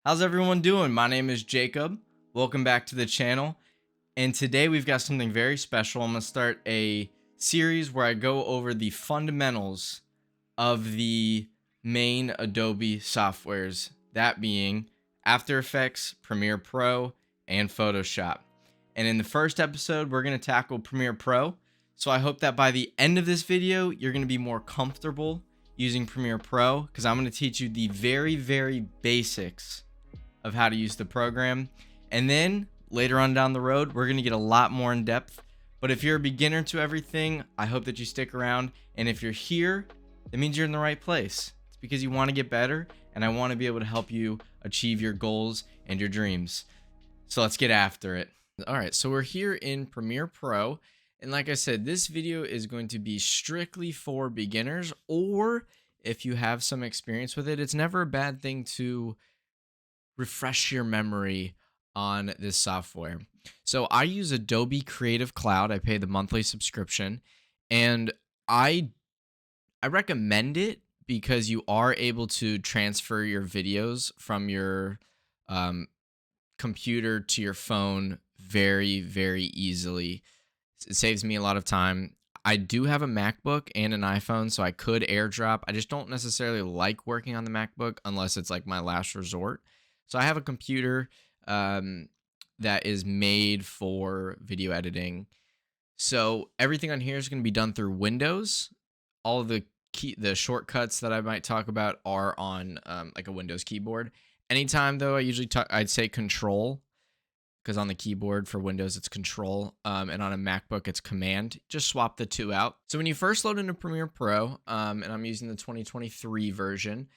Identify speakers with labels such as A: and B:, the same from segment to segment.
A: How's everyone doing? My name is Jacob. Welcome back to the channel. And today we've got something very special. I'm going to start a series where I go over the fundamentals of the main Adobe softwares, that being After Effects, Premiere Pro, and Photoshop. And in the first episode, we're going to tackle Premiere Pro. So I hope that by the end of this video, you're going to be more comfortable using Premiere Pro because I'm going to teach you the very basics of how to use the program. And then later on down the road, we're going to get a lot more in depth. But if you're a beginner to everything, I hope that you stick around. And if you're here, that means you're in the right place. It's because you want to get better, and I want to be able to help you achieve your goals and your dreams. So let's get after it. All right, so we're here in Premiere Pro. And like I said, this video is going to be strictly for beginners, or if you have some experience with it. It's never a bad thing to refresh your memory on this software. So I use Adobe Creative Cloud. I pay the monthly subscription, and I recommend it because you are able to transfer your videos from your computer to your phone very easily. It saves me a lot of time. I do have a MacBook and an iPhone, so I could AirDrop. I just don't necessarily like working on the MacBook unless it's like my last resort. So I have a computer that is made for video editing. So everything on here is going to be done through Windows. All of the shortcuts that I might talk about are on like a Windows keyboard. Anytime though, I'd say Control, because on the keyboard for Windows it's Control, and on a MacBook it's Command. Just swap the two out. So when you first load into Premiere Pro, and I'm using the 2023 version,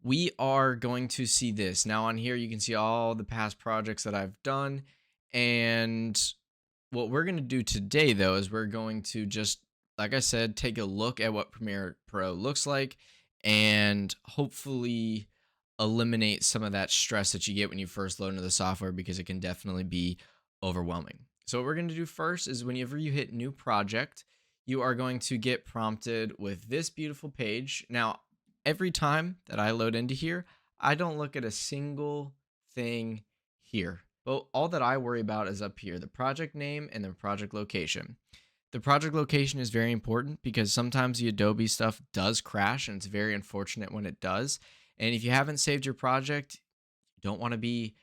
A: we are going to see this. Now on here, you can see all the past projects that I've done. And what we're going to do today, though, is we're going to just, like I said, take a look at what Premiere Pro looks like and hopefully eliminate some of that stress that you get when you first load into the software, because it can definitely be overwhelming. So what we're going to do first is whenever you hit new project, you are going to get prompted with this beautiful page. Now, every time that I load into here, I don't look at a single thing here. But all that I worry about is up here, the project name and the project location. The project location is very important because sometimes the Adobe stuff does crash, and it's very unfortunate when it does. And if you haven't saved your project, you don't want to be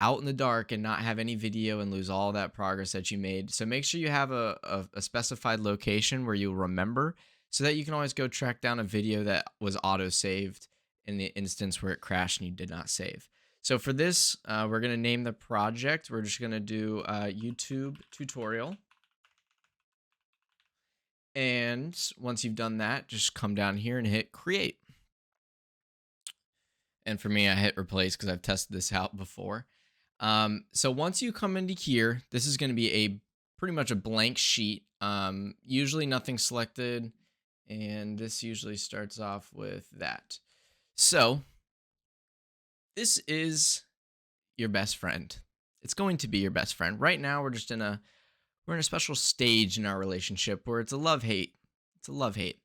A: out in the dark and not have any video and lose all that progress that you made. So make sure you have a specified location where you'll remember, so that you can always go track down a video that was auto-saved in the instance where it crashed and you did not save. So for this, we're going to name the project. We're just going to do YouTube tutorial. And once you've done that, just come down here and hit create. And for me, I hit replace because I've tested this out before. So once you come into here, this is going to be pretty much a blank sheet. Usually nothing selected. And this usually starts off with that. So this is your best friend. It's going to be your best friend. Right now, we're in a special stage in our relationship where it's a love-hate. It's a love-hate.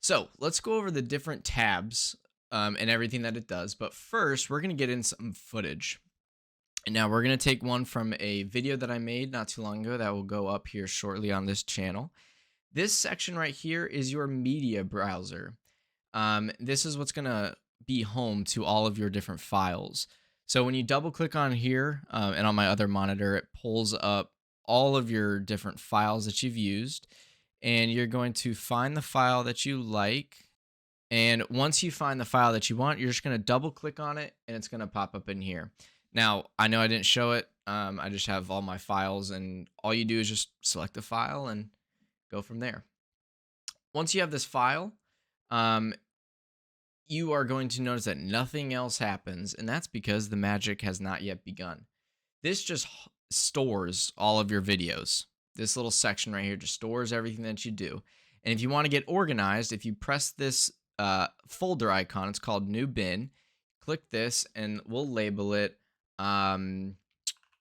A: So let's go over the different tabs and everything that it does. But first, we're going to get in some footage. And now we're going to take one from a video that I made not too long ago that will go up here shortly on this channel. This section right here is your media browser. This is what's going to be home to all of your different files. So when you double click on here and on my other monitor, it pulls up all of your different files that you've used. And you're going to find the file that you like. And once you find the file that you want, you're just going to double click on it and it's going to pop up in here. Now, I know I didn't show it. I just have all my files, and all you do is just select the file and go from there. Once you have this file, you are going to notice that nothing else happens, and that's because the magic has not yet begun. This just stores all of your videos. This little section right here just stores everything that you do. And if you want to get organized, if you press this folder icon, it's called New Bin. Click this, and we'll label it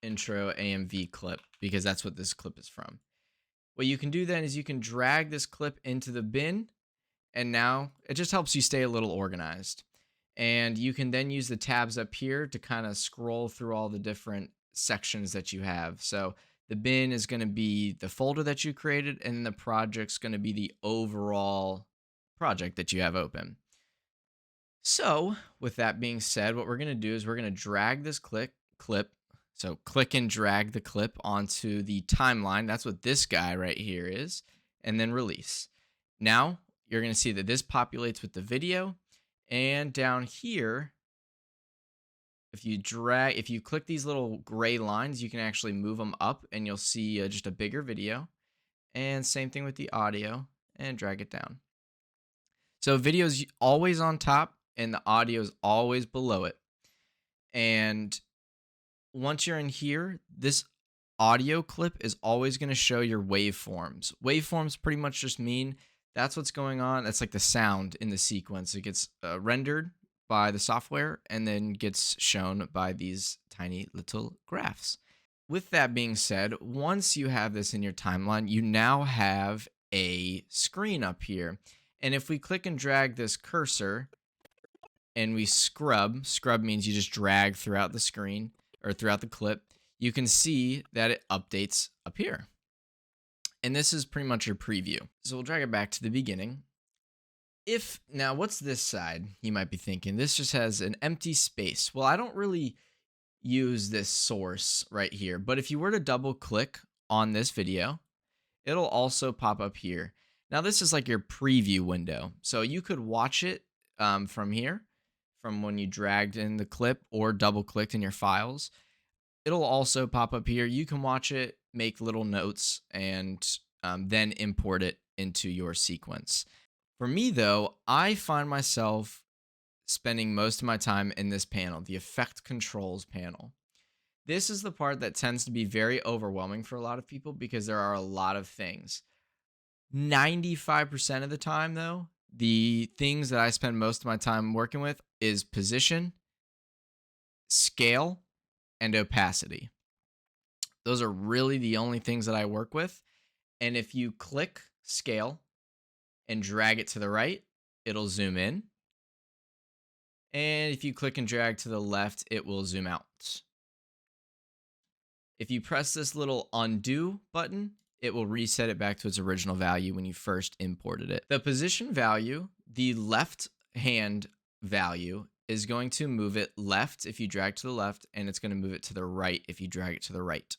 A: Intro AMV Clip, because that's what this clip is from. What you can do then is you can drag this clip into the bin, and now it just helps you stay a little organized. And you can then use the tabs up here to kind of scroll through all the different sections that you have. So the bin is going to be the folder that you created, and the project's going to be the overall project that you have open. So, with that being said, what we're going to do is we're going to drag this clip. So, click and drag the clip onto the timeline. That's what this guy right here is, and then release. Now, you're going to see that this populates with the video, and down here, if you click these little gray lines, you can actually move them up and you'll see just a bigger video. And same thing with the audio, and drag it down. So video is always on top and the audio is always below it. And once you're in here, this audio clip is always going to show your waveforms. Waveforms pretty much just mean that's what's going on. That's like the sound in the sequence. It gets rendered by the software and then gets shown by these tiny little graphs. With that being said, once you have this in your timeline, you now have a screen up here. And if we click and drag this cursor and we scrub means you just drag throughout the screen or throughout the clip, you can see that it updates up here. And this is pretty much your preview. So we'll drag it back to the beginning. Now what's this side? You might be thinking, this just has an empty space. Well, I don't really use this source right here, but if you were to double click on this video, it'll also pop up here. Now this is like your preview window. So you could watch it from here, from when you dragged in the clip or double clicked in your files. It'll also pop up here. You can watch it, make little notes, and then import it into your sequence. For me though, I find myself spending most of my time in this panel, the effect controls panel. This is the part that tends to be very overwhelming for a lot of people because there are a lot of things. 95% of the time though, the things that I spend most of my time working with is position, scale, and opacity. Those are really the only things that I work with. And if you click scale and drag it to the right, it'll zoom in. And if you click and drag to the left, it will zoom out. If you press this little undo button, it will reset it back to its original value when you first imported it. The position value, the left hand value, is going to move it left if you drag to the left, and it's going to move it to the right if you drag it to the right.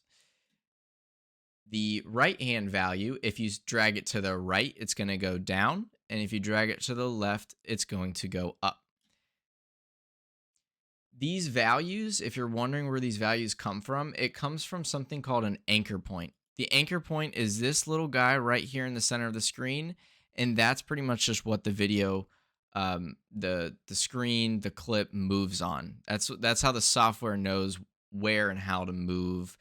A: The right hand value, if you drag it to the right, it's going to go down, and if you drag it to the left, it's going to go up. These values, if you're wondering where these values come from, it comes from something called an anchor point. The anchor point is this little guy right here in the center of the screen, and that's pretty much just what the video, the screen, the clip moves on. That's how the software knows where and how to move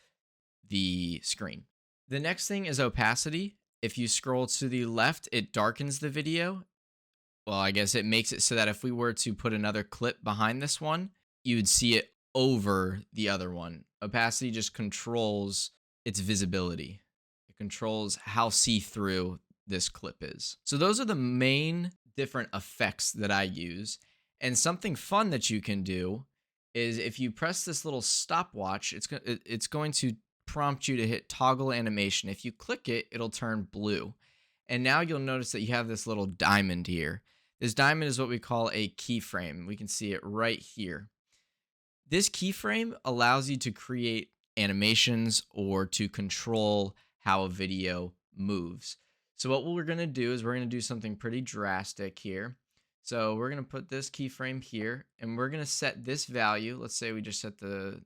A: the screen. The next thing is opacity. If you scroll to the left, it darkens the video. Well, I guess it makes it so that if we were to put another clip behind this one, you would see it over the other one. Opacity just controls its visibility. It controls how see-through this clip is. So those are the main different effects that I use. And something fun that you can do is if you press this little stopwatch, it's going to prompt you to hit toggle animation. If you click it, it'll turn blue. And now you'll notice that you have this little diamond here. This diamond is what we call a keyframe. We can see it right here. This keyframe allows you to create animations or to control how a video moves. So what we're going to do is we're going to do something pretty drastic here. So we're going to put this keyframe here, and we're going to set this value. Let's say we just set the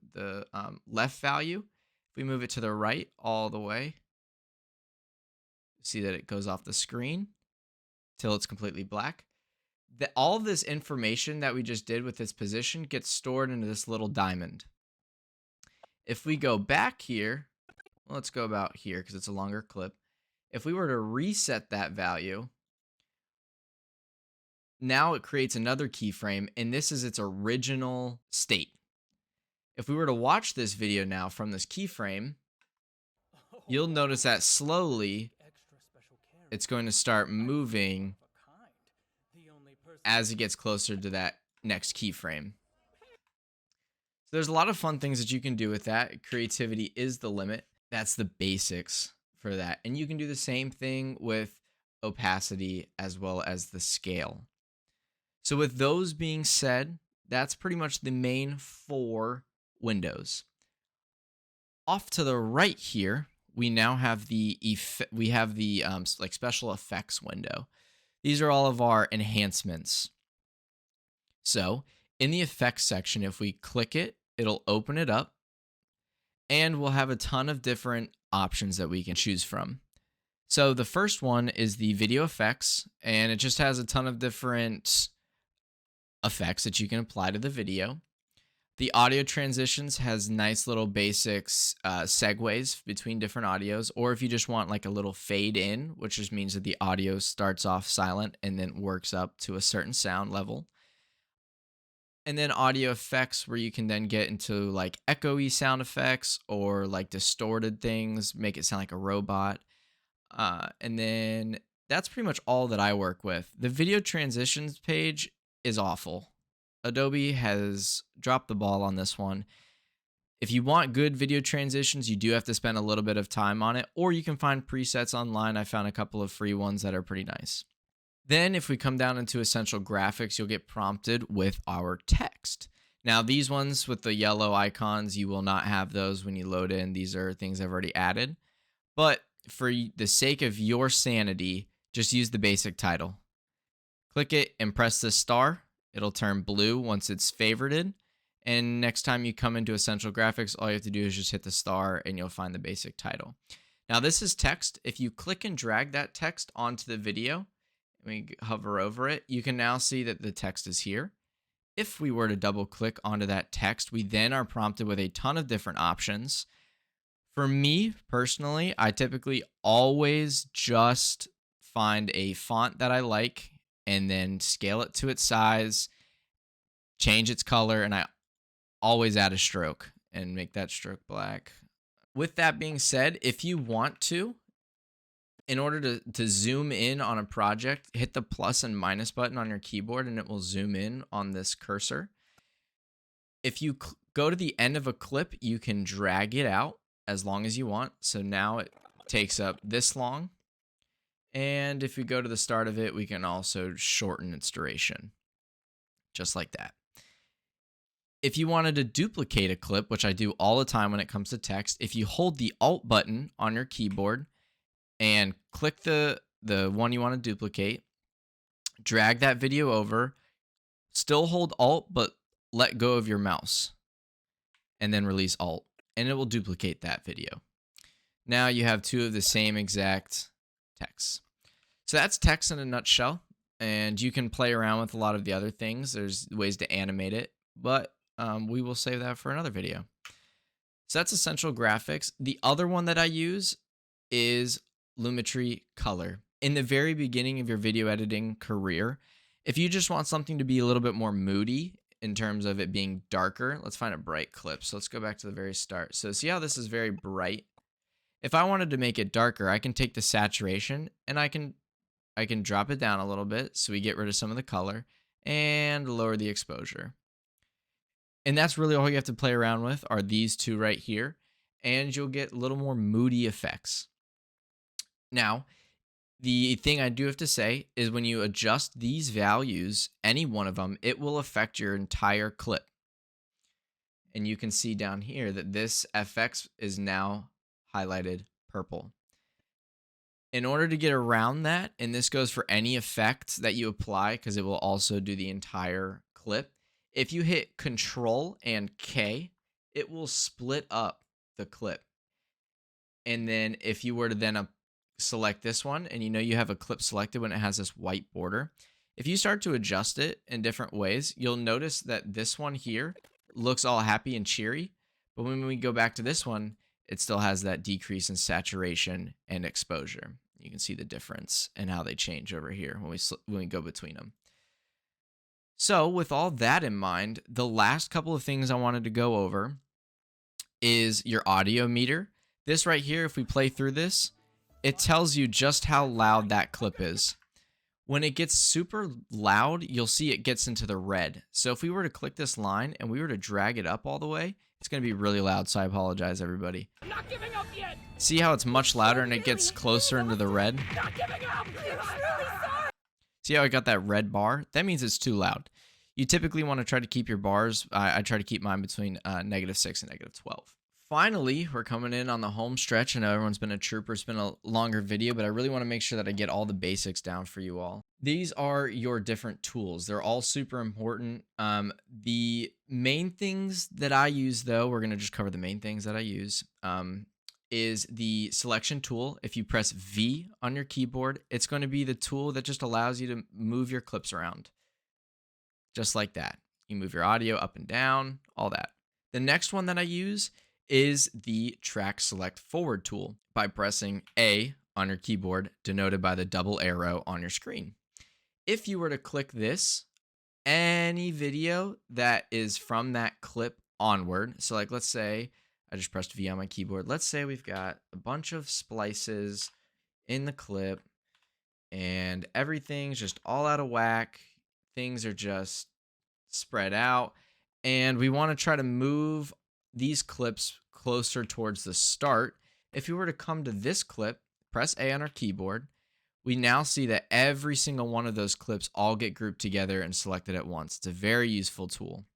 A: left value. If we move it to the right all the way, see that it goes off the screen till it's completely black. All of this information that we just did with this position gets stored into this little diamond. If we go back here, let's go about here because it's a longer clip. If we were to reset that value, now it creates another keyframe, and this is its original state. If we were to watch this video now from this keyframe, you'll notice that slowly it's going to start moving as it gets closer to that next keyframe. So there's a lot of fun things that you can do with that. Creativity is the limit. That's the basics for that. And you can do the same thing with opacity as well as the scale. So with those being said, that's pretty much the main 4 windows. Off to the right here, we now have the like special effects window. These are all of our enhancements. So in the effects section, if we click it, it'll open it up and we'll have a ton of different options that we can choose from. So the first one is the video effects, and it just has a ton of different effects that you can apply to the video. The audio transitions has nice little basics, segues between different audios, or if you just want like a little fade in, which just means that the audio starts off silent and then works up to a certain sound level. And then audio effects where you can then get into like echoey sound effects or like distorted things, make it sound like a robot. And then that's pretty much all that I work with. The video transitions page is awful. Adobe has dropped the ball on this one. If you want good video transitions, you do have to spend a little bit of time on it, or you can find presets online. I found a couple of free ones that are pretty nice. Then if we come down into essential graphics, you'll get prompted with our text. Now these ones with the yellow icons, you will not have those when you load in. These are things I've already added. But for the sake of your sanity, just use the basic title. Click it and press the star. It'll turn blue once it's favorited. And next time you come into essential graphics, all you have to do is just hit the star and you'll find the basic title. Now this is text. If you click and drag that text onto the video, we hover over it, you can now see that the text is here. If we were to double click onto that text, we then are prompted with a ton of different options. For me personally, I typically always just find a font that I like and then scale it to its size, change its color, and I always add a stroke and make that stroke black. With that being said, if you want to, in order to zoom in on a project, hit the plus and minus button on your keyboard and it will zoom in on this cursor. If you go to the end of a clip, you can drag it out as long as you want. So now it takes up this long. And if we go to the start of it, we can also shorten its duration, just like that. If you wanted to duplicate a clip, which I do all the time when it comes to text, if you hold the Alt button on your keyboard and click the one you want to duplicate, drag that video over, still hold Alt, but let go of your mouse, and then release Alt, and it will duplicate that video. Now you have 2 of the same exact text. So that's text in a nutshell, and you can play around with a lot of the other things. There's ways to animate it, but we will save that for another video. So that's essential graphics. The other one that I use is Lumetri Color. In the very beginning of your video editing career, if you just want something to be a little bit more moody in terms of it being darker, let's find a bright clip. So let's go back to the very start. So see how this is very bright? If I wanted to make it darker, I can take the saturation and I can drop it down a little bit so we get rid of some of the color and lower the exposure. And that's really all you have to play around with are these 2 right here, and you'll get a little more moody effects. Now, the thing I do have to say is when you adjust these values, any one of them, it will affect your entire clip. And you can see down here that this FX is now highlighted purple. In order to get around that, and this goes for any effect that you apply because it will also do the entire clip, if you hit Control and K, it will split up the clip. And then if you were to then select this one, and you have a clip selected when it has this white border, if you start to adjust it in different ways, you'll notice that this one here looks all happy and cheery, but when we go back to this one, it still has that decrease in saturation and exposure. You can see the difference and how they change over here when we go between them. So with all that in mind, the last couple of things I wanted to go over is your audio meter. This right here, if we play through this, it tells you just how loud that clip is. When it gets super loud, you'll see it gets into the red. So if we were to click this line and we were to drag it up all the way, it's going to be really loud. So I apologize, everybody.
B: I'm not giving up yet.
A: See how it's much louder and it gets closer into the red?
B: Not giving up. I'm really sorry.
A: See how I got that red bar? That means it's too loud. You typically want to try to keep your bars. I try to keep mine between -6 and -12. Finally, we're coming in on the home stretch. I know everyone's been a trooper. It's been a longer video, but I really want to make sure that I get all the basics down for you all. These are your different tools. They're all super important. The main things that I use, though, we're going to just cover the main things that I use, is the selection tool. If you press V on your keyboard, it's going to be the tool that just allows you to move your clips around. Just like that. You move your audio up and down, all that. The next one that I use is the track select forward tool by pressing A on your keyboard, denoted by the double arrow on your screen. If you were to click this, any video that is from that clip onward, so like let's say I just pressed V on my keyboard. Let's say we've got a bunch of splices in the clip and everything's just all out of whack. Things are just spread out and we want to try to move these clips closer towards the start. If you were to come to this clip, press A on our keyboard, we now see that every single one of those clips all get grouped together and selected at once. It's a very useful tool.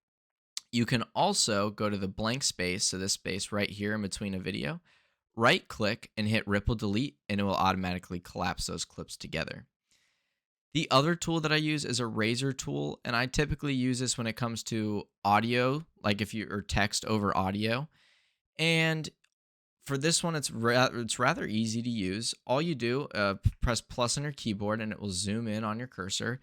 A: You can also go to the blank space, so this space right here in between a video, right click and hit ripple delete and it will automatically collapse those clips together. The other tool that I use is a razor tool, and I typically use this when it comes to audio, like if you're text over audio. And for this one, it's rather easy to use. All you do, press plus on your keyboard, and it will zoom in on your cursor.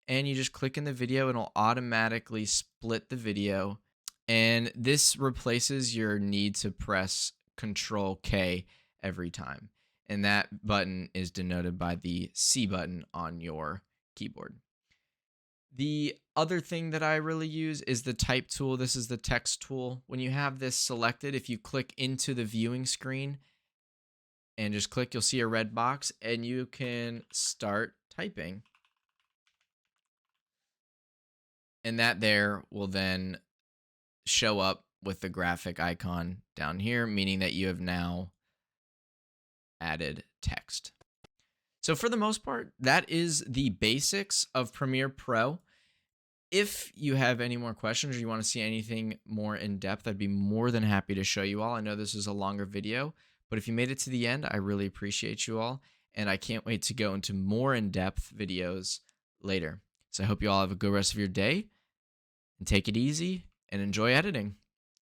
A: And you just click in the video, and it'll automatically split the video. And this replaces your need to press Control K every time. And that button is denoted by the C button on your keyboard. The other thing that I really use is the type tool. This is the text tool. When you have this selected, if you click into the viewing screen and just click, you'll see a red box and you can start typing. And that there will then show up with the graphic icon down here, meaning that you have now added text. So for the most part, that is the basics of Premiere Pro. If you have any more questions or you want to see anything more in depth, I'd be more than happy to show you all. I know this is a longer video, but if you made it to the end, I really appreciate you all. And I can't wait to go into more in-depth videos later. So I hope you all have a good rest of your day and take it easy and enjoy editing.